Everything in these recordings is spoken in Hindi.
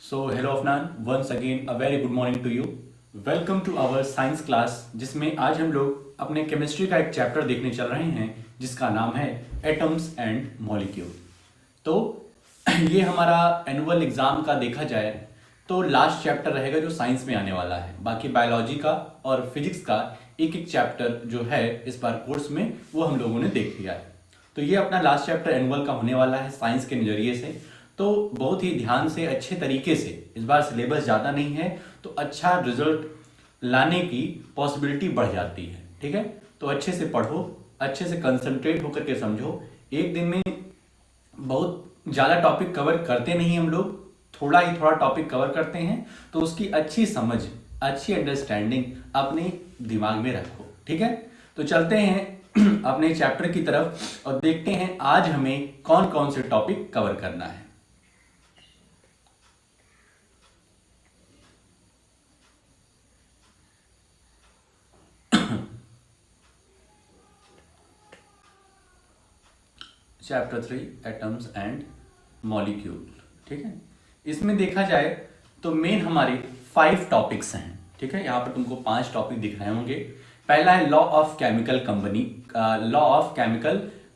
So hello Afnan, once again a very good morning to you. Welcome to our science class जिसमें आज हम लोग अपने केमिस्ट्री का एक चैप्टर देखने चल रहे हैं जिसका नाम है एटम्स एंड मॉलिक्यूल। तो ये हमारा एनुअल एग्जाम का देखा जाए तो लास्ट चैप्टर रहेगा जो साइंस में आने वाला है। बाकी बायोलॉजी का और फिजिक्स का एक एक चैप्टर जो है इस बार कोर्स में वो हम लोगों ने देख लिया है। तो ये अपना लास्ट चैप्टर एनुअल का होने वाला है साइंस के नज़रिए से। तो बहुत ही ध्यान से अच्छे तरीके से, इस बार सिलेबस ज़्यादा नहीं है तो अच्छा रिजल्ट लाने की पॉसिबिलिटी बढ़ जाती है। ठीक है, तो अच्छे से पढ़ो, अच्छे से कंसंट्रेट होकर के समझो। एक दिन में बहुत ज़्यादा टॉपिक कवर करते नहीं हम लोग, थोड़ा ही थोड़ा टॉपिक कवर करते हैं, तो उसकी अच्छी समझ, अच्छी अंडरस्टैंडिंग अपने दिमाग में रखो। ठीक है, तो चलते हैं अपने चैप्टर की तरफ और देखते हैं आज हमें कौन कौन से टॉपिक कवर करना है। Chapter 3 atoms and molecule. ठीक है, इसमें देखा जाए तो मेन हमारे 5 टॉपिक्स हैं। ठीक है, यहाँ पर तुमको 5 टॉपिक दिख रहे होंगे। पहला है लॉ ऑफ केमिकल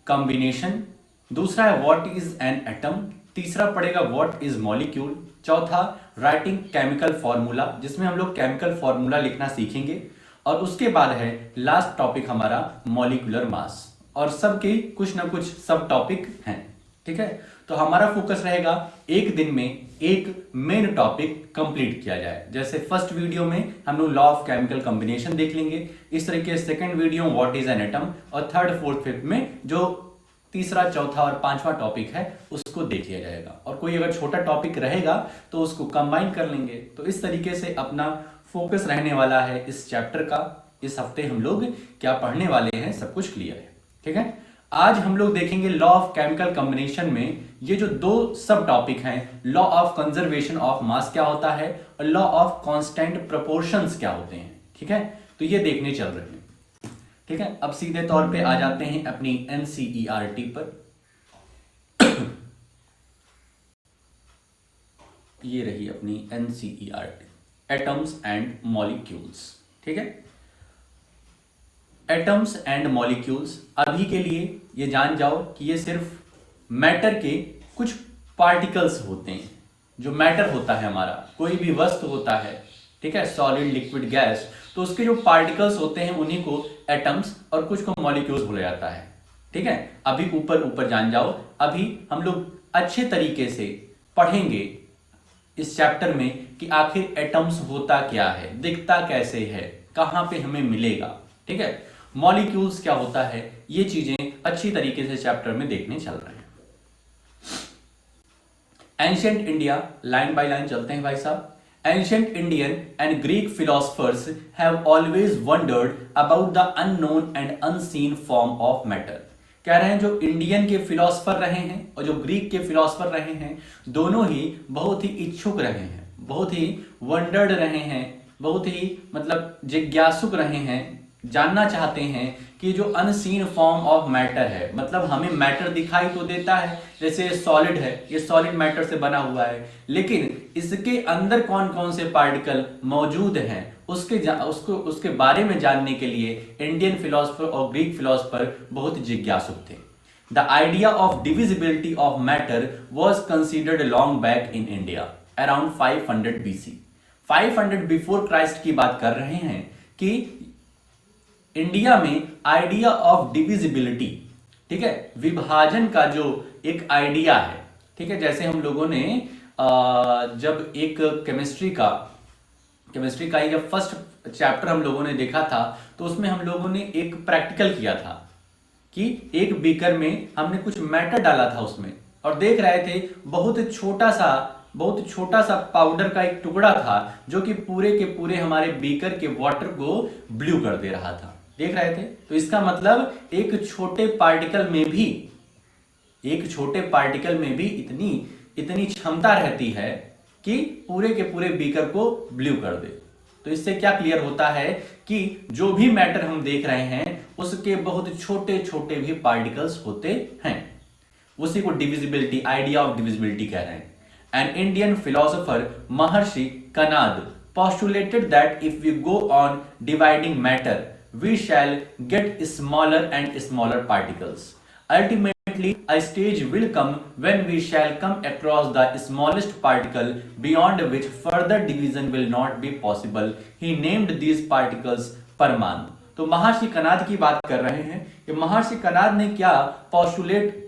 कॉम्बिनेशन। दूसरा है व्हाट इज एन एटम। तीसरा पड़ेगा व्हाट इज मॉलिक्यूल। चौथा राइटिंग केमिकल फॉर्मूला, जिसमें हम लोग केमिकल फॉर्मूला लिखना सीखेंगे। और उसके बाद है लास्ट टॉपिक हमारा मॉलिक्यूलर मास, और सबके कुछ ना कुछ सब टॉपिक हैं। ठीक है, तो हमारा फोकस रहेगा एक दिन में एक मेन टॉपिक कंप्लीट किया जाए। जैसे फर्स्ट वीडियो में हम लोग लॉ ऑफ केमिकल कॉम्बिनेशन देख लेंगे, इस तरीके से second video what is an atom, और थर्ड फोर्थ फिफ्थ में जो तीसरा चौथा और पांचवा टॉपिक है उसको देख लिया जाएगा। और कोई अगर छोटा टॉपिक रहेगा तो उसको कंबाइन कर लेंगे। तो इस तरीके से अपना फोकस रहने वाला है इस चैप्टर का। इस हफ्ते हम लोग क्या पढ़ने वाले हैं सब कुछ क्लियर है। ठीक है, आज हम लोग देखेंगे लॉ ऑफ केमिकल कॉम्बिनेशन में ये जो 2 सब टॉपिक हैं, law of conservation of mass क्या होता है और लॉ ऑफ कांस्टेंट प्रोपोर्शंस क्या होते हैं। ठीक है, तो ये देखने चल रहे हैं। ठीक है, अब सीधे तौर पे आ जाते हैं अपनी एनसीईआरटी पर। ये रही अपनी एनसीईआरटी, एटम्स एंड मॉलिक्यूल्स। ठीक है, एटम्स एंड मॉलिक्यूल्स, अभी के लिए ये जान जाओ कि ये सिर्फ मैटर के कुछ पार्टिकल्स होते हैं। जो मैटर होता है हमारा, कोई भी वस्तु होता है, ठीक है, सॉलिड लिक्विड गैस, तो उसके जो पार्टिकल्स होते हैं उन्हीं को एटम्स और कुछ को मॉलिक्यूल्स बोला जाता है। ठीक है, अभी ऊपर ऊपर जान जाओ। अभी हम लोग अच्छे तरीके से पढ़ेंगे इस चैप्टर में कि आखिर एटम्स होता क्या है, दिखता कैसे है, कहां पे हमें मिलेगा। ठीक है, मॉलिक्यूल्स क्या होता है, ये चीजें अच्छी तरीके से चैप्टर में देखने चल रहे हैं। Ancient India, line by line चलते हैं भाई साहब। Ancient Indian and Greek philosophers have always wandered about the unknown and unseen form of matter. कह रहे हैं जो इंडियन के फिलोसफर रहे हैं और जो ग्रीक के फिलोसफर रहे हैं, दोनों ही बहुत ही इच्छुक रहे हैं, बहुत ही वंडर्ड रहे हैं, बहुत ही मतलब जिज्ञासुक रहे हैं, जानना चाहते हैं कि जो अनसीन फॉर्म ऑफ मैटर है, मतलब हमें मैटर दिखाई तो देता है, जैसे सॉलिड है, ये सॉलिड मैटर से बना हुआ है, लेकिन इसके अंदर कौन कौन से पार्टिकल मौजूद हैं उसके बारे में जानने के लिए इंडियन फिलोसफर और ग्रीक फिलोसफर बहुत जिज्ञासुक थे। The idea of divisibility of matter was considered long back in India around 500 BC। 500 before Christ की बात कर रहे हैं कि इंडिया में आइडिया ऑफ डिविजिबिलिटी, ठीक है, विभाजन का जो एक आइडिया है। ठीक है, जैसे हम लोगों ने जब एक केमिस्ट्री का ही जब फर्स्ट चैप्टर हम लोगों ने देखा था तो उसमें हम लोगों ने एक प्रैक्टिकल किया था कि एक बीकर में हमने कुछ मैटर डाला था उसमें, और देख रहे थे बहुत छोटा सा पाउडर का एक टुकड़ा था जो कि पूरे के पूरे हमारे बीकर के वाटर को ब्लू कर दे रहा था। देख रहे थे, तो इसका मतलब एक छोटे पार्टिकल में भी इतनी क्षमता रहती है कि पूरे के पूरे बीकर को ब्लू कर दे। तो इससे क्या क्लियर होता है कि जो भी मैटर हम देख रहे हैं उसके बहुत छोटे छोटे भी पार्टिकल्स होते हैं। उसी को डिविजिबिलिटी, आइडिया ऑफ डिविजिबिलिटी कह रहे हैं। An Indian philosopher, Maharshi Kanad, postulated that if we go on dividing matter, we shall get smaller and smaller particles. Ultimately, a stage will come when we shall come across the smallest particle beyond which further division will not be possible. He named these particles परमाणु. तो महर्षि कनाद की बात कर रहे हैं कि महर्षि कनाद ने क्या पॉस्टुलेट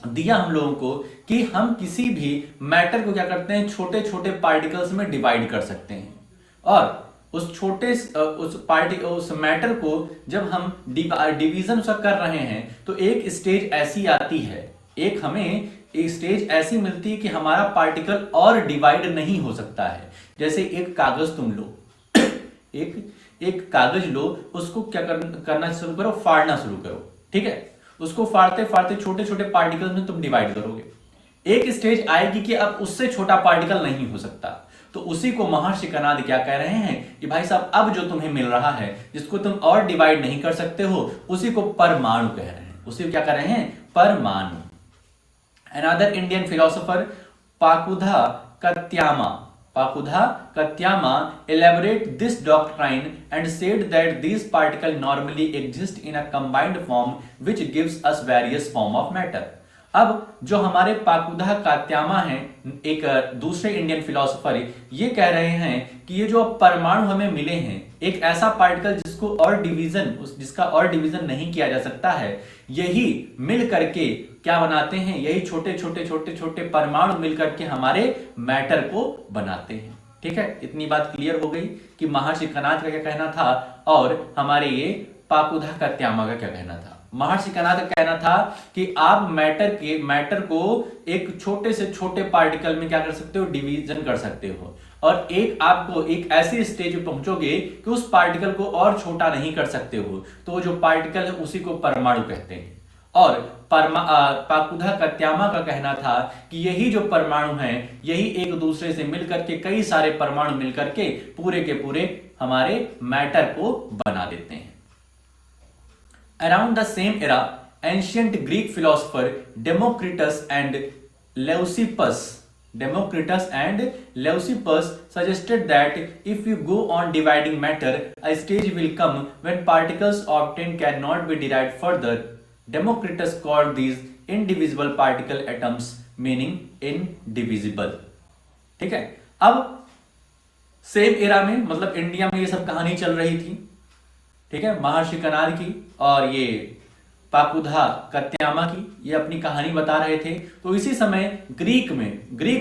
दिया हम लोगों को कि हम किसी भी मैटर को क्या करते हैं, छोटे छोटे पार्टिकल्स में डिवाइड कर सकते हैं, और उस मैटर को जब हम डिवीजन उसका कर रहे हैं तो एक स्टेज ऐसी आती है, हमें एक स्टेज ऐसी मिलती है कि हमारा पार्टिकल और डिवाइड नहीं हो सकता है. जैसे एक कागज तुम लो, एक कागज लो, उसको क्या करना शुरू करो, फाड़ना शुरू करो. ठीक है, उसको फाड़ते फाड़ते छोटे छोटे पार्टिकल्स में तुम डिवाइड करोगे. एक स्टेज आएगी कि अब उससे छोटा पार्टिकल नहीं हो सकता. तो उसी को महर्षि कनाद क्या कह रहे हैं कि भाई साहब, अब जो तुम्हें मिल रहा है, जिसको तुम और डिवाइड नहीं कर सकते हो, उसी को परमाणु कह रहे हैं. उसी को क्या कह रहे हैं, परमाणु. Another Indian philosopher, Pakudha Katyama elaborated this doctrine and said that these particles normally exist in a combined form which gives us various form of matter. अब जो हमारे पाकुधा कात्यामा हैं, एक दूसरे इंडियन फिलोसोफर, ये कह रहे हैं कि ये जो परमाणु हमें मिले हैं, एक ऐसा पार्टिकल जिसका और डिवीजन नहीं किया जा सकता है, यही मिल करके क्या बनाते हैं, यही छोटे छोटे छोटे छोटे परमाणु मिल करके हमारे मैटर को बनाते हैं. ठीक है, इतनी बात क्लियर हो गई कि महर्षि कनाद का क्या कहना था और हमारे ये पाकुधा कात्यामा का क्या कहना था. महर्षि कनाद का कहना था कि आप मैटर को एक छोटे से छोटे पार्टिकल में क्या कर सकते हो, डिवीजन कर सकते हो, और आपको एक ऐसी स्टेज पे पहुंचोगे कि उस पार्टिकल को और छोटा नहीं कर सकते हो, तो वो जो पार्टिकल है उसी को परमाणु कहते हैं. और पाकुधा कात्यामा का कहना था कि यही जो परमाणु हैं, यही एक दूसरे से मिलकर के, कई सारे परमाणु मिलकर के पूरे के पूरे हमारे मैटर को बना देते हैं. Around the same era, ancient Greek philosopher Democritus and Leucippus suggested that if you go on dividing matter, a stage will come when particles obtained cannot be derived further. Democritus called these indivisible particle atoms, meaning indivisible. ठीक है, अब सेम एरा में, मतलब इंडिया में ये सब कहानी चल रही थी. ठीक है, महर्षि कनाद की और ये पाकुधा कात्यामा की, ये अपनी कहानी बता रहे थे. तो इसी समय ग्रीक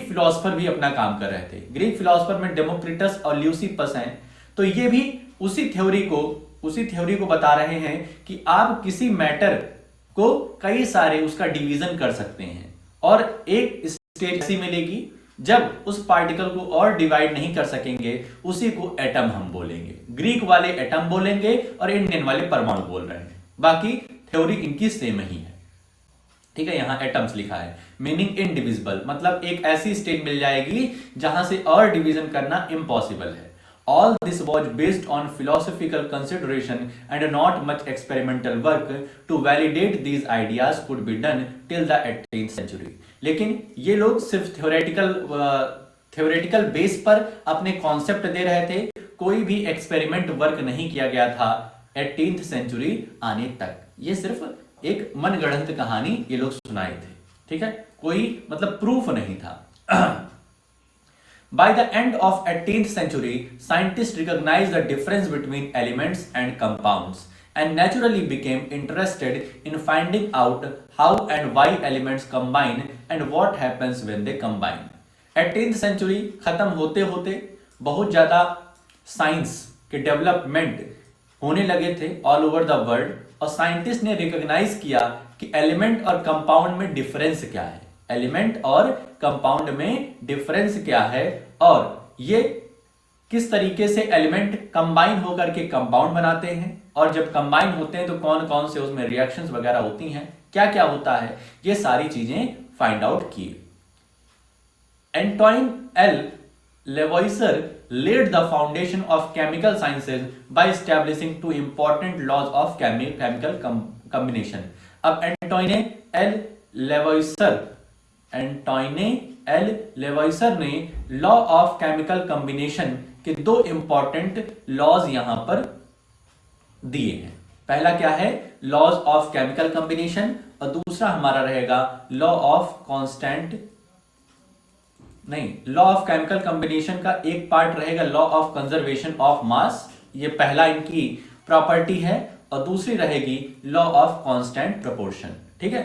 फिलोसोफर भी अपना काम कर रहे थे. ग्रीक फिलोसोफर में डेमोक्रिटस और ल्यूसिपस हैं. तो ये भी उसी थ्योरी को बता रहे हैं कि आप किसी मैटर को कई सारे उसका डिवीजन कर सकते हैं, और एक स्टेज ऐसी मिलेगी जब उस पार्टिकल को और डिवाइड नहीं कर सकेंगे, उसी को एटम हम बोलेंगे. ग्रीक वाले एटम बोलेंगे और इंडियन वाले परमाणु बोल रहे हैं. बाकी थ्योरी इनकी सेम ही है. ठीक है, यहां एटम्स लिखा है, मीनिंग इनडिविजिबल, मतलब एक ऐसी स्टेट मिल जाएगी जहां से और डिवीजन करना इम्पॉसिबल है. All this was based on philosophical consideration and not much experimental work to validate these ideas could be done till the 18th century. लेकिन ये लोग सिर्फ थ्योरेटिकल बेस पर अपने कॉन्सेप्ट दे रहे थे, कोई भी एक्सपेरिमेंट वर्क नहीं किया गया था 18th सेंचुरी आने तक. ये सिर्फ एक मनगढ़ंत कहानी ये लोग सुनाए थे. ठीक है, कोई मतलब प्रूफ नहीं था. By the end of 18th century, scientists recognized the difference between elements and compounds and naturally became interested in finding out how and why elements combine and what happens when they combine. 18th century खत्म होते होते बहुत ज़्यादा साइंस के डेवलपमेंट होने लगे थे ऑल ओवर द वर्ल्ड, और साइंटिस्ट ने रिकॉग्नाइज किया कि एलिमेंट और कंपाउंड में डिफरेंस क्या है, एलिमेंट और कंपाउंड में डिफरेंस क्या है, और ये किस तरीके से एलिमेंट कंबाइन होकर के कंपाउंड बनाते हैं, और जब कंबाइन होते हैं तो कौन कौन से उसमें रिएक्शंस वगैरह होती हैं, क्या क्या होता है, ये सारी चीजें फाइंड आउट की. Antoine L Lavoisier laid the foundation of chemical sciences by establishing two important laws of chemical combination. अब एंटोइने एल लेवाइसर ने लॉ ऑफ केमिकल कॉम्बिनेशन के दो इंपॉर्टेंट लॉज यहां पर दिए हैं। पहला क्या है, लॉज ऑफ केमिकल कॉम्बिनेशन, और दूसरा हमारा रहेगा लॉ ऑफ कांस्टेंट, नहीं, लॉ ऑफ केमिकल कॉम्बिनेशन का एक पार्ट रहेगा law of conservation of mass, ये पहला इनकी प्रॉपर्टी है, और दूसरी रहेगी लॉ ऑफ कांस्टेंट प्रोपोर्शन। ठीक है,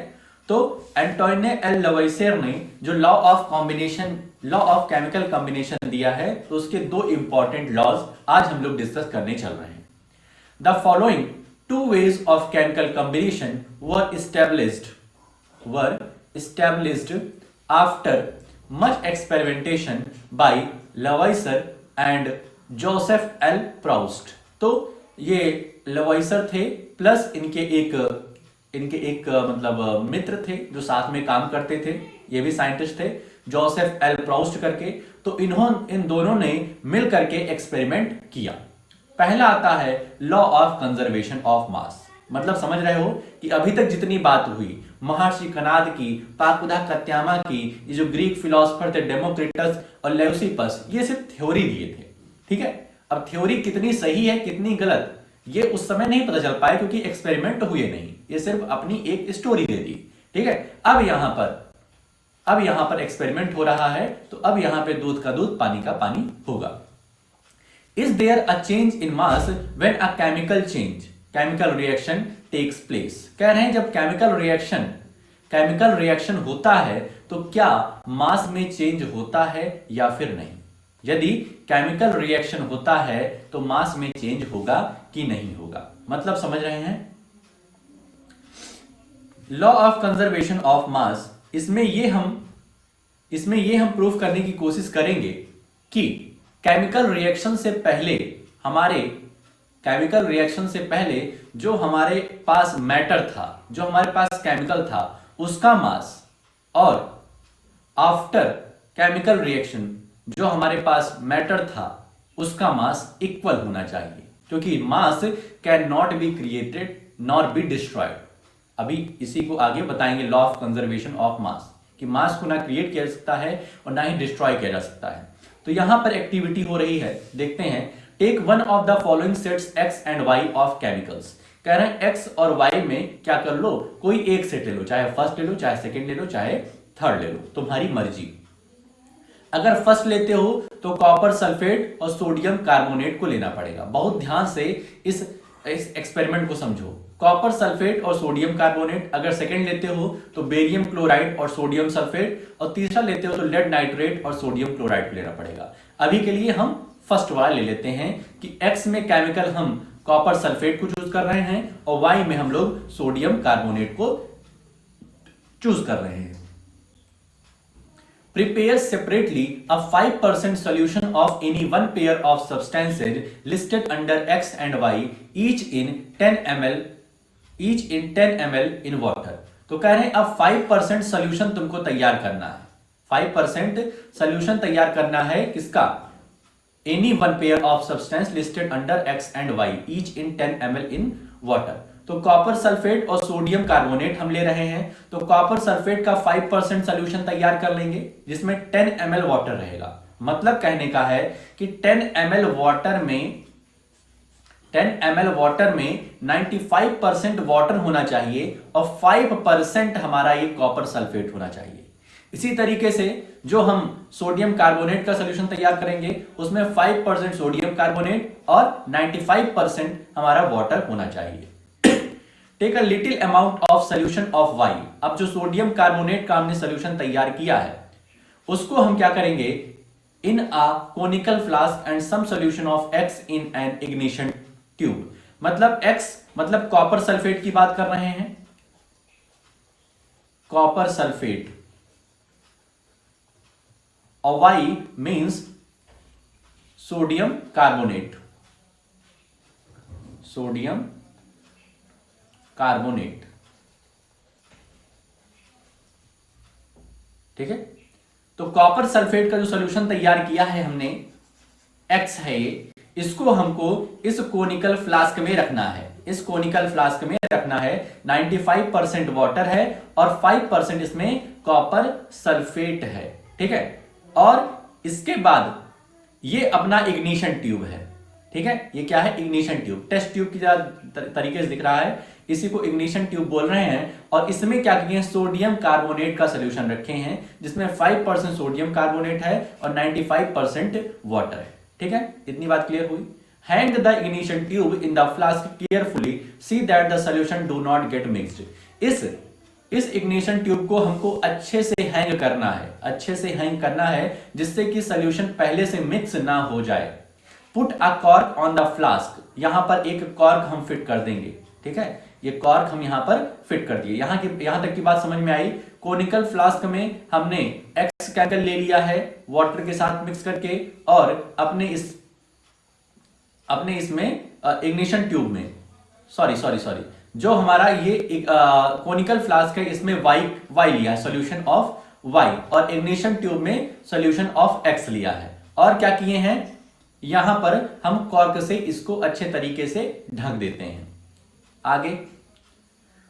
तो एंटोine एल लवॉइसियर ने जो law of combination, law of chemical combination दिया है, तो उसके दो इंपॉर्टेंट लॉज आज हम लोग डिस्कस करने चल रहे हैं। The following two ways of chemical combination were established after much experimentation by Lavoisier and Joseph L. Proust। तो ये लवॉइसर थे प्लस इनके एक मतलब मित्र थे जो साथ में काम करते थे, ये भी साइंटिस्ट थे, जोसेफ एल प्राउस्ट करके। तो इन दोनों ने मिल करके एक्सपेरिमेंट किया। पहला आता है law of conservation of mass. मतलब समझ रहे हो कि अभी तक जितनी बात हुई महर्षि कनाद की, पाकुदा कत्यामा की, ये जो ग्रीक फिलोसफर थे डेमोक्रिटस और लेउसिपस, ये सिर्फ थ्योरी दिए थे। ठीक है, अब थ्योरी कितनी सही है कितनी गलत ये उस समय नहीं पता चल पाया क्योंकि एक्सपेरिमेंट हुए नहीं, ये सिर्फ अपनी एक स्टोरी दे दी। ठीक है, अब यहां पर एक्सपेरिमेंट हो रहा है, तो अब यहां पे दूध का दूध पानी का पानी होगा। Is there a change in mass when a chemical reaction takes place. कह रहे हैं जब केमिकल रिएक्शन होता है तो क्या मास में चेंज होता है या फिर नहीं। यदि केमिकल रिएक्शन होता है तो मास में चेंज होगा कि नहीं होगा। मतलब समझ रहे हैं, law of conservation of mass, इसमें ये हम प्रूफ करने की कोशिश करेंगे कि केमिकल रिएक्शन से पहले जो हमारे पास मैटर था, जो हमारे पास केमिकल था, उसका मास, और आफ्टर केमिकल रिएक्शन जो हमारे पास मैटर था उसका मास इक्वल होना चाहिए, क्योंकि मास can not be created nor be destroyed. अभी इसी को आगे बताएंगे law of conservation of mass, कि मास को ना क्रिएट किया जा सकता है और ना ही डिस्ट्रॉय किया जा सकता है। तो यहां पर एक्टिविटी हो रही है, देखते हैं। Take one of the following sets x and y of chemicals. कह रहे हैं एक्स और वाई में क्या कर लो, कोई एक सेट ले लो, चाहे फर्स्ट ले लो, चाहे सेकंड ले लो, चाहे थर्ड ले लो, तुम्हारी मर्जी। अगर फर्स्ट लेते हो तो कॉपर सल्फेट और सोडियम कार्बोनेट को लेना पड़ेगा। बहुत ध्यान से इस एक्सपेरिमेंट को समझो। कॉपर सल्फेट और सोडियम कार्बोनेट। अगर सेकंड लेते हो तो बेरियम क्लोराइड और सोडियम सल्फेट, और तीसरा लेते हो तो लेड नाइट्रेट और सोडियम क्लोराइड को लेना पड़ेगा। अभी के लिए हम फर्स्ट वाला ले लेते हैं कि एक्स में केमिकल हम कॉपर सल्फेट को चूज कर रहे हैं और वाई में हम लोग सोडियम कार्बोनेट को चूज कर रहे हैं। Prepare separately a 5% solution of any one pair of substances listed under X and Y, each in 10 ml in water। तो कह रहे हैं अब 5% सोल्यूशन तुमको तैयार करना है। 5% सोल्यूशन तैयार करना है किसका, any one pair of substance listed under X and Y, each in 10 ml in water। तो कॉपर सल्फेट और सोडियम कार्बोनेट हम ले रहे हैं, तो कॉपर सल्फेट का 5% सोल्यूशन तैयार कर लेंगे जिसमें 10 ml वाटर रहेगा। मतलब कहने का है कि 10 ml वाटर में 95% वाटर होना चाहिए और 5% हमारा ये कॉपर सल्फेट होना चाहिए। इसी तरीके से जो हम सोडियम कार्बोनेट का सोल्यूशन तैयार करेंगे उसमें 5% सोडियम कार्बोनेट और 95% हमारा वाटर होना चाहिए। Take a little amount of solution of y. अब जो सोडियम कार्बोनेट का हमने सोल्यूशन तैयार किया है उसको हम क्या करेंगे, in a conical flask and some solution of X in an ignition tube. मतलब एक्स मतलब कॉपर सल्फेट की बात कर रहे हैं, कॉपर सल्फेट, और Y means sodium carbonate, sodium carbonate. ठीक है, तो कॉपर सल्फेट का जो सॉल्यूशन तैयार किया है हमने, एक्स है ये, इसको हमको इस कोनिकल फ्लास्क में रखना है। इस कोनिकल फ्लास्क में रखना है, 95% वाटर है और 5% इसमें कॉपर सल्फेट है। ठीक है। और इसके बाद ये अपना इग्निशन ट्यूब है, ठीक है। ये क्या है? इग्निशन ट्यूब, टेस्ट ट्यूब की तरीके से दिख रहा है, इसी को इग्निशन ट्यूब बोल रहे हैं। और इसमें क्या किए हैं? सोडियम कार्बोनेट का सोल्यूशन रखे हैं, जिसमें 5% सोडियम कार्बोनेट है और 95% वाटर है, ठीक है। इतनी बात क्लियर हुई। Hang the ignition tube in the flask carefully, see that the solution do not gate mixed. इस इग्निशन ट्यूब को हमको अच्छे से हैंग करना है, अच्छे से हैंग करना है, जिससे कि सोल्यूशन पहले से मिक्स ना हो जाए। Put a cork on the flask, यहां पर एक कॉर्क हम फिट कर देंगे, ठीक है। ये कॉर्क हम यहां पर फिट कर दिए। यहां तक की बात समझ में आई। कोनिकल फ्लास्क में हमने एक्स केमिकल ले लिया है वाटर के साथ मिक्स करके, और अपने इसमें इग्निशन ट्यूब में सॉरी जो हमारा ये कोनिकल फ्लास्क है, इसमें वाई लिया है, सॉल्यूशन ऑफ वाई, और इग्निशन ट्यूब में सॉल्यूशन ऑफ एक्स लिया है। और क्या किए हैं? यहां पर हम कॉर्क से इसको अच्छे तरीके से ढक देते हैं। आगे,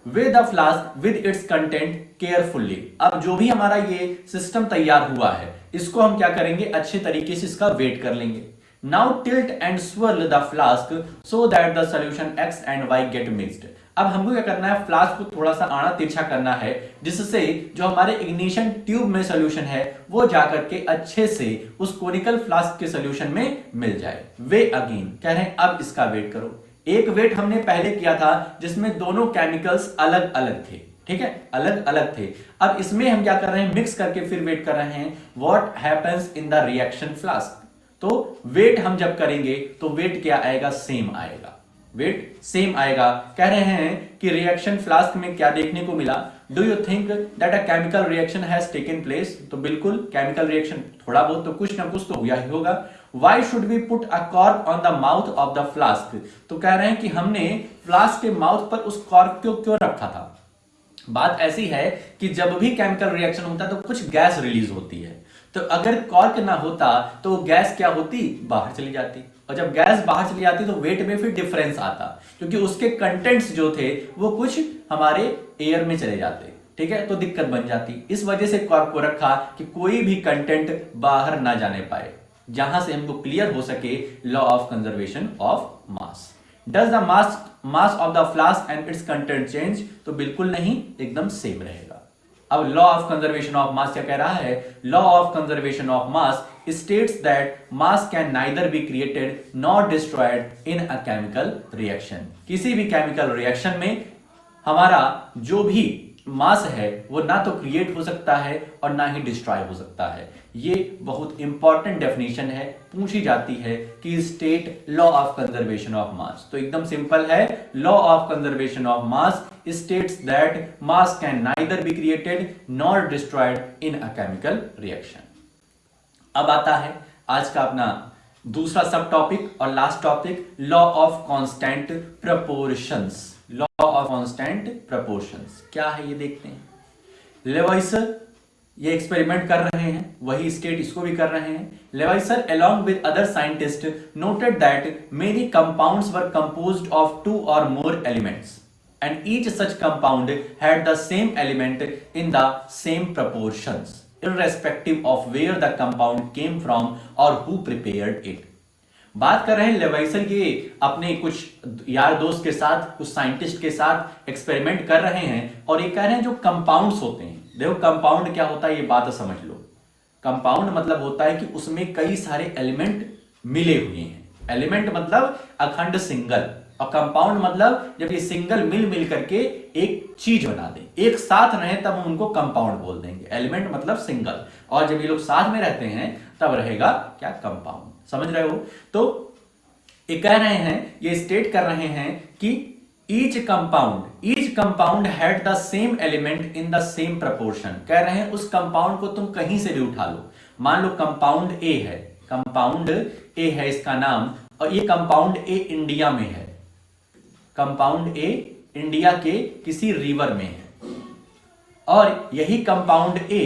with the flask with its content carefully. अब जो भी हमारा ये सिस्टम तैयार हुआ है, इसको हम क्या करेंगे? अच्छे तरीके से इसका वेट कर लेंगे। Now tilt and swirl the flask so that the solution X and Y get mixed. अब हमको क्या करना है? फ्लास्क को थोड़ा सा आड़ा तिरछा करना है, जिससे जो हमारे इग्निशन ट्यूब में सॉल्यूशन है वो जाकर के अच्छे से उस कोनिकल फ्लास्क के सॉल्यूशन में मिल जाए। वे अगेन कह रहे हैं अब इसका वेट करो। एक वेट हमने पहले किया था जिसमें दोनों केमिकल्स अलग अलग थे, ठीक है, अलग अलग थे। अब इसमें हम क्या कर रहे हैं? मिक्स करके फिर वेट कर रहे हैं। What happens in the reaction flask. तो वेट हम जब करेंगे तो वेट क्या आएगा? सेम आएगा, वेट सेम आएगा। कह रहे हैं कि रिएक्शन फ्लास्क में क्या देखने को मिला? Do you think that a chemical reaction has taken place. तो बिल्कुल केमिकल रिएक्शन थोड़ा बहुत तो कुछ ना कुछ तो हुआ ही होगा। Why should we put a cork on the mouth of the flask. तो कह रहे हैं कि हमने फ्लास्क के माउथ पर उस कॉर्क को क्यों रखा था? बात ऐसी है कि जब भी केमिकल रिएक्शन होता है तो कुछ गैस रिलीज होती है, तो अगर कॉर्क ना होता तो गैस क्या होती? बाहर चली जाती। और जब गैस बाहर चली जाती तो वेट में फिर डिफरेंस आता, क्योंकि उसके कंटेंट्स जो थे वो कुछ हमारे एयर में चले जाते, ठीक है, तो दिक्कत बन जाती। इस वजह से कॉर्क को रखा कि कोई भी कंटेंट बाहर ना जाने पाए, जहां से हमको क्लियर हो सके law of conservation of mass. Does the mass of the flask and it's content change? तो बिल्कुल नहीं, एकदम सेम रहेगा। अब law of conservation of mass क्या कह रहा है? Law of conservation of mass states that mass can neither be created nor destroyed in a chemical reaction। किसी भी केमिकल रिएक्शन में हमारा जो भी मास है वो ना तो क्रिएट हो सकता है और ना ही डिस्ट्रॉय हो सकता है। ये बहुत इंपॉर्टेंट डेफिनेशन है, पूछी जाती है कि state law of conservation of mass. तो एकदम सिंपल है, law of conservation of mass states that mass can neither be created nor destroyed in a chemical reaction। अब आता है आज का अपना दूसरा सब टॉपिक और last topic, law of constant proportions. Law of constant proportions क्या है ये देखते हैं। लेवाइसर ये एक्सपेरिमेंट कर रहे हैं, वही स्टेट इसको भी कर रहे हैं। लेवाइसर along with other scientists noted that many compounds were composed of 2 or more elements and each such compound had the same element in the same proportions irrespective of where the compound came from or who prepared it। बात कर रहे हैं लेवाइसर ये अपने कुछ यार दोस्त के साथ, कुछ साइंटिस्ट के साथ एक्सपेरिमेंट कर रहे हैं और ये कह रहे हैं जो कंपाउंड्स होते हैं, देखो कंपाउंड क्या होता है ये बात समझ लो। कंपाउंड मतलब होता है कि उसमें कई सारे एलिमेंट मिले हुए हैं। एलिमेंट मतलब अखंड सिंगल, और कंपाउंड मतलब जब ये सिंगल मिल करके एक चीज बना दे, एक साथ रहे तब हम उनको कंपाउंड बोल देंगे। एलिमेंट मतलब सिंगल, और जब ये लोग साथ में रहते हैं तब रहेगा क्या? कंपाउंड। समझ रहे हो? तो ये कह रहे हैं, ये स्टेट कर रहे हैं कि each compound had the same element in the same proportion. कह रहे हैं उस कंपाउंड को तुम कहीं से भी उठा लो, मान लो कंपाउंड ए है, कंपाउंड ए है इसका नाम, और ये कंपाउंड ए इंडिया में है, कंपाउंड ए इंडिया के किसी रिवर में है, और यही कंपाउंड ए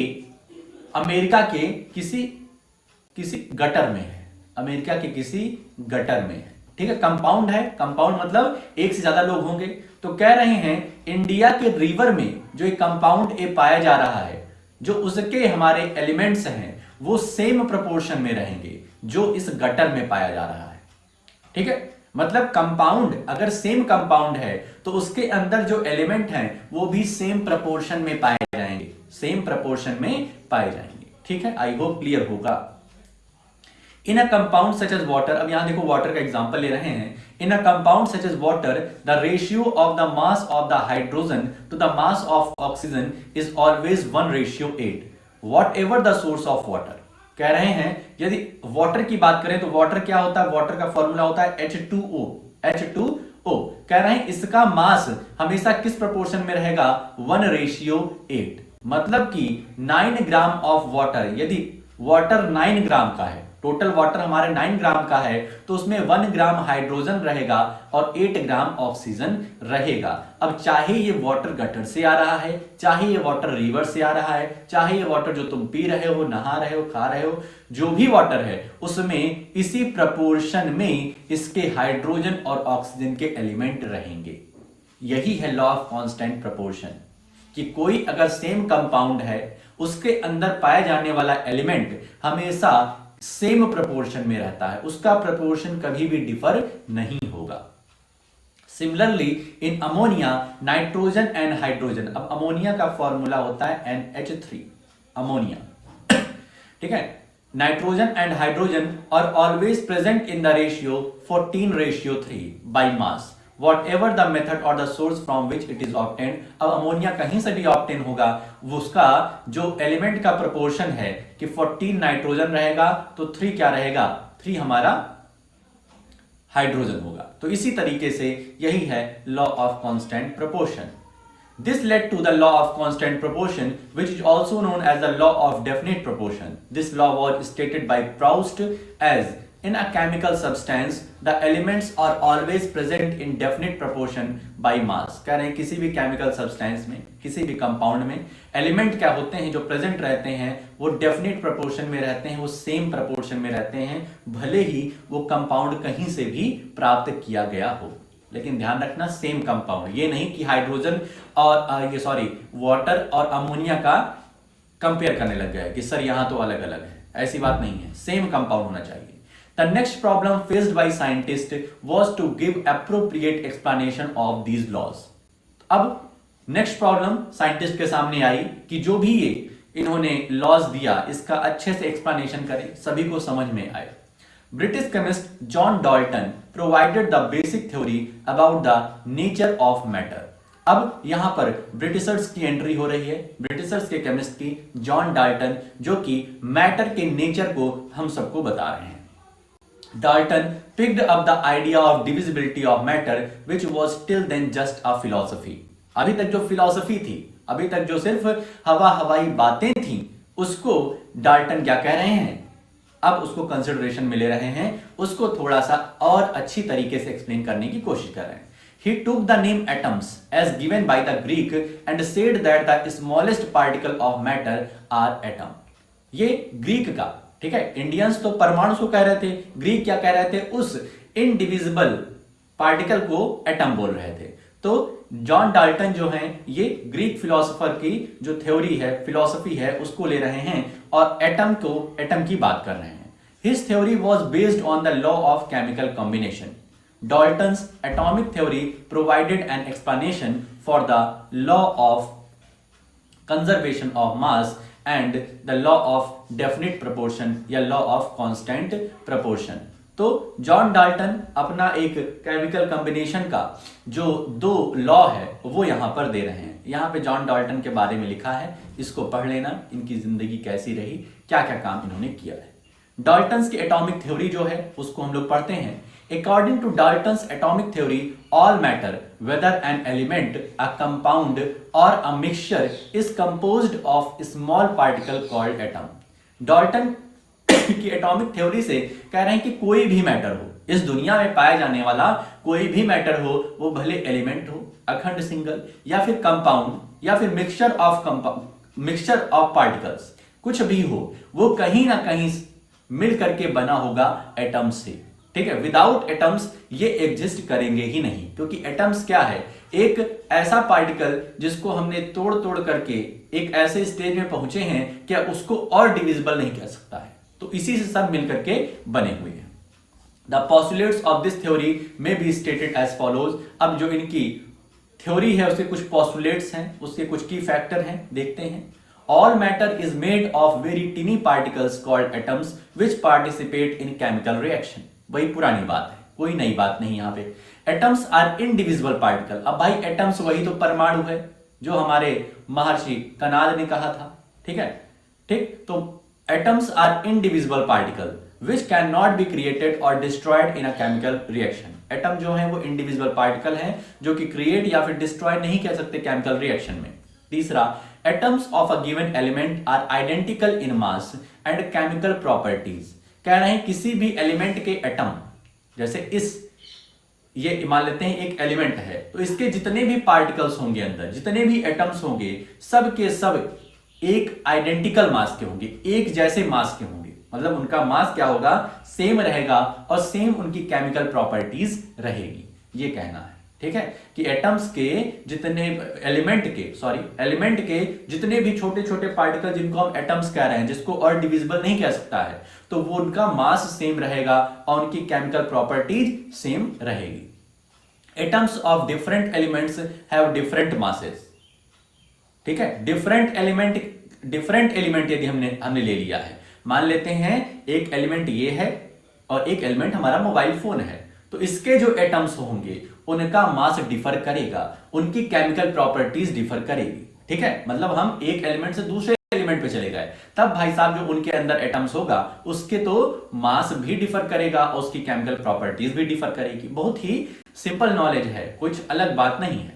अमेरिका के किसी गटर में है, अमेरिका के किसी गटर में है, ठीक है। कंपाउंड है, कंपाउंड मतलब एक से ज्यादा लोग होंगे। तो कह रहे हैं इंडिया के रिवर में जो एक कंपाउंड ए पाया जा रहा है, जो उसके हमारे एलिमेंट्स हैं वो सेम प्रोपोर्शन में रहेंगे जो इस गटर में पाया जा रहा है। ठीक है, मतलब कंपाउंड अगर सेम कंपाउंड है तो उसके अंदर जो एलिमेंट हैं वो भी सेम प्रोपोर्शन में पाए जाएंगे, सेम प्रोपोर्शन में पाए जाएंगे। ठीक है, आई होप क्लियर होगा। In a compound such as water, अब यहां देखो वाटर का एग्जांपल ले रहे हैं। In a compound such as water the ratio of the mass of the hydrogen to the mass of oxygen is always 1:8 whatever the source of water. कह रहे हैं यदि वाटर की बात करें तो वाटर क्या होता है, वाटर का फॉर्मूला होता है H2O। H2O कह रहे हैं इसका मास हमेशा किस प्रोपोर्शन में रहेगा, 1:8। मतलब कि 9 ग्राम ऑफ वाटर, यदि वाटर 9 ग्राम का है, टोटल वाटर हमारे 9 ग्राम का है, तो उसमें 1 ग्राम हाइड्रोजन रहेगा और 8 ग्राम ऑक्सीजन रहेगा। अब चाहे ये वाटर गटर से आ रहा है, चाहे ये वाटर रिवर से आ रहा है, चाहे ये वाटर जो तुम पी रहे हो, नहा रहे हो, खा रहे हो, जो भी वाटर है उसमें इसी प्रपोर्शन में इसके हाइड्रोजन और ऑक्सीजन के एलिमेंट रहेंगे। यही है लॉ ऑफ कांस्टेंट प्रोपोर्शन, कि कोई अगर सेम कंपाउंड है उसके अंदर पाया जाने वाला एलिमेंट हमेशा सेम प्रोपोर्शन में रहता है, उसका प्रोपोर्शन कभी भी डिफर नहीं होगा। Similarly in ammonia nitrogen and hydrogen, अब अमोनिया का फॉर्मूला होता है NH3 अमोनिया। ठीक है, nitrogen and hydrogen are always present in the ratio 14:3 by mass whatever the method और the source from which it is obtained. अब अमोनिया कहीं से भी ऑब्टेन होगा, वो उसका जो एलिमेंट का प्रोपोर्शन है कि 14 नाइट्रोजन रहेगा तो 3 क्या रहेगा, 3 हमारा हाइड्रोजन होगा। तो इसी तरीके से यही है law of constant proportion. This led to the law of constant proportion, which is also known as the law of definite proportion. This law was stated by Proust as in a chemical substance, the elements are always present in definite proportion by mass. कह रहे हैं किसी भी chemical substance में, किसी भी compound में element क्या होते हैं जो present रहते हैं वो definite proportion में रहते हैं, वो same proportion में रहते हैं, भले ही वो compound कहीं से भी प्राप्त किया गया हो। लेकिन ध्यान रखना सेम कंपाउंड, ये नहीं कि हाइड्रोजन और वाटर और अमोनिया का कंपेयर करने लग गया कि सर यहां तो अलग अलग है, ऐसी बात नहीं है, सेम कंपाउंड होना चाहिए। The next problem faced by scientist was to give appropriate explanation of these laws. अब नेक्स्ट प्रॉब्लम साइंटिस्ट के सामने आई कि जो भी ये इन्होंने लॉज दिया इसका अच्छे से एक्सप्लेनेशन करें, सभी को समझ में आए। British chemist John Dalton provided the basic theory about the nature of matter. अब यहां पर ब्रिटिशर्स की एंट्री हो रही है, ब्रिटिशर्स के केमिस्ट की जॉन डाल्टन, जो कि मैटर के नेचर को हम सबको बता रहे हैं। Dalton picked up the idea of divisibility of matter which was till then just a philosophy. अभी तक जो फिलॉसफी थी, अभी तक जो सिर्फ हवाई बातें थी, उसको डाल्टन क्या कह रहे हैं, अब उसको कंसिडरेशन में ले रहे हैं, उसको थोड़ा सा और अच्छी तरीके से एक्सप्लेन करने की कोशिश कर रहे हैं। He took the name atoms as given by the Greek and said that the smallest particle of matter are atom. ये ग्रीक का, ठीक है, इंडियंस तो परमाणु को कह रहे थे, ग्रीक क्या कह रहे थे, उस इनडिविजिबल पार्टिकल को एटम बोल रहे थे। तो जॉन डाल्टन जो हैं ये ग्रीक फिलोसोफर की जो थ्योरी है, फिलोसफी है, उसको ले रहे हैं और एटम की बात कर रहे हैं। His theory was based on the law of chemical combination. Dalton's atomic theory provided an explanation for the law of conservation of mass and the law of definite proportion या law of constant proportion. तो जॉन डाल्टन अपना एक केमिकल कॉम्बिनेशन का जो 2 लॉ है वो यहां पर दे रहे हैं। यहां पे जॉन डाल्टन के बारे में लिखा है, इसको पढ़ लेना, इनकी जिंदगी कैसी रही, क्या क्या काम इन्होंने किया है। डाल्टन्स की एटॉमिक थ्योरी जो है उसको हम लोग पढ़ते हैं। According to Dalton's atomic theory all matter whether an element, a compound और a mixture is composed of small particle called atom. Dalton की एटॉमिक थ्योरी से कह रहे हैं कि कोई भी मैटर हो, इस दुनिया में पाया जाने वाला कोई भी मैटर हो, वो भले एलिमेंट हो, अखंड सिंगल, या फिर कंपाउंड, या फिर मिक्सचर ऑफ पार्टिकल्स, कुछ भी हो, वो कहीं ना कहीं मिल करके बना होगा एटम से। ठीक है, विदाउट एटम्स ये एग्जिस्ट करेंगे ही नहीं, क्योंकि एटम्स क्या है, एक ऐसा पार्टिकल जिसको हमने तोड़ तोड़ करके एक ऐसे स्टेज में पहुंचे हैं कि उसको और डिविजिबल नहीं कर सकता है, तो इसी से सब मिलकर के बने हुए हैं। The postulates of this theory में बी स्टेटेड एज फॉलोज। अब जो इनकी थ्योरी है उसके कुछ पोस्टुलेट्स हैं, उसके कुछ की फैक्टर हैं, देखते हैं। All matter is made of very टिनी particles called atoms which participate in chemical reaction. वही पुरानी बात है, कोई नई बात नहीं यहां पे। Atoms are indivisible particle. अब भाई एटम्स वही तो परमाणु है जो हमारे महर्षि कनाद ने कहा था, ठीक है, ठीक। तो atoms are indivisible particle which can not be created और destroyed in a chemical reaction. Atom जो है वो इंडिविजिबल पार्टिकल हैं जो कि क्रिएट या फिर डिस्ट्रॉय नहीं कर सकते केमिकल रिएक्शन में। तीसरा, atoms of a given element are identical in mass and chemical properties. कह रहे हैं किसी भी एलिमेंट के एटम, जैसे ये मान लेते हैं एक एलिमेंट है, तो इसके जितने भी पार्टिकल्स होंगे अंदर, जितने भी एटम्स होंगे, सब के सब एक आइडेंटिकल मास के होंगे, एक जैसे मास के होंगे। मतलब उनका मास क्या होगा, सेम रहेगा और सेम उनकी केमिकल प्रॉपर्टीज रहेगी, ये कहना है, ठीक है, कि एटम्स के जितने एलिमेंट के जितने भी छोटे छोटे पार्टिकल जिनको हम एटम्स कह रहे हैं, जिसको और डिविजिबल नहीं कह सकता है, तो वो उनका मास सेम रहेगा और उनकी केमिकल प्रॉपर्टीज सेम रहेगी। Atoms of different elements have different masses, ठीक है। डिफरेंट एलिमेंट यदि हमने ले लिया है, मान लेते हैं एक एलिमेंट ये है और एक एलिमेंट हमारा मोबाइल फोन है, तो इसके जो एटम्स होंगे उनका मास डिफर करेगा, उनकी केमिकल प्रॉपर्टीज डिफर करेगी, ठीक है। मतलब हम एक एलिमेंट से दूसरे एलिमेंट पे चले गए, तब भाई साहब जो उनके अंदर एटम्स होगा उसके तो मास भी डिफर करेगा और उसकी केमिकल प्रॉपर्टीज भी डिफर करेगी। बहुत ही सिंपल नॉलेज है, कुछ अलग बात नहीं है।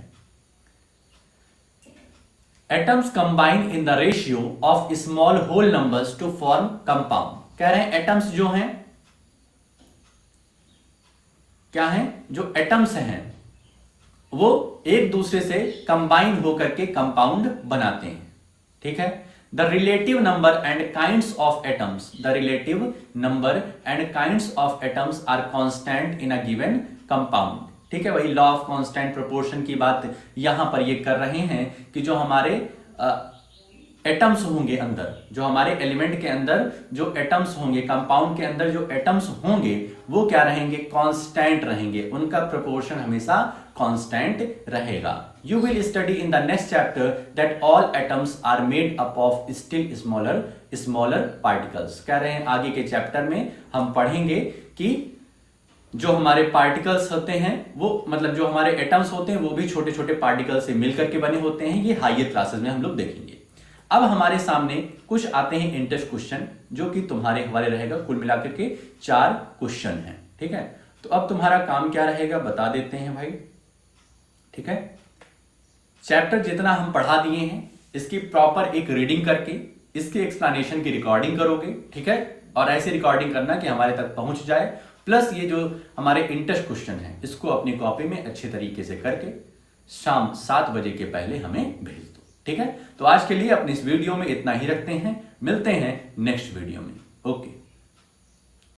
Atoms combine in the ratio of small whole numbers to form compound. कह रहे हैं एटम्स जो हैं, क्या हैं, जो एटम्स हैं वो एक दूसरे से कंबाइन होकर के कंपाउंड बनाते हैं, ठीक है। The relative number and kinds of atoms, the relative number and kinds of atoms are constant in a given compound, ठीक है। वही लॉ ऑफ कांस्टेंट प्रोपोर्शन की बात यहां पर ये कर रहे हैं कि जो हमारे एटम्स होंगे अंदर, जो हमारे एलिमेंट के अंदर जो एटम्स होंगे, कंपाउंड के अंदर जो एटम्स होंगे वो क्या रहेंगे, कांस्टेंट रहेंगे, उनका प्रोपोर्शन हमेशा कांस्टेंट रहेगा। You will study in the next chapter that all atoms are made up of still smaller particles. कह रहे हैं आगे के चैप्टर में हम पढ़ेंगे कि जो हमारे पार्टिकल्स होते हैं वो, मतलब जो हमारे एटम्स होते हैं वो भी छोटे छोटे पार्टिकल्स से मिलकर के बने होते हैं। ये हायर क्लासेस में हम लोग देखेंगे। अब हमारे सामने कुछ आते हैं इंटरेस्ट क्वेश्चन, जो कि तुम्हारे हवाले रहेगा। कुल मिलाकर के 4 क्वेश्चन हैं, ठीक है। तो अब तुम्हारा काम क्या रहेगा बता देते हैं भाई, ठीक है। चैप्टर जितना हम पढ़ा दिए हैं इसकी प्रॉपर एक रीडिंग करके इसके एक्सप्लेनेशन की रिकॉर्डिंग करोगे, ठीक है। और ऐसी रिकॉर्डिंग करना कि हमारे तक पहुंच जाए, प्लस ये जो हमारे इंटरेस्ट क्वेश्चन है इसको अपनी कॉपी में अच्छे तरीके से करके शाम 7 बजे के पहले हमें भेज दो, ठीक है। तो आज के लिए अपनी इस वीडियो में इतना ही रखते हैं, मिलते हैं नेक्स्ट वीडियो में। ओके।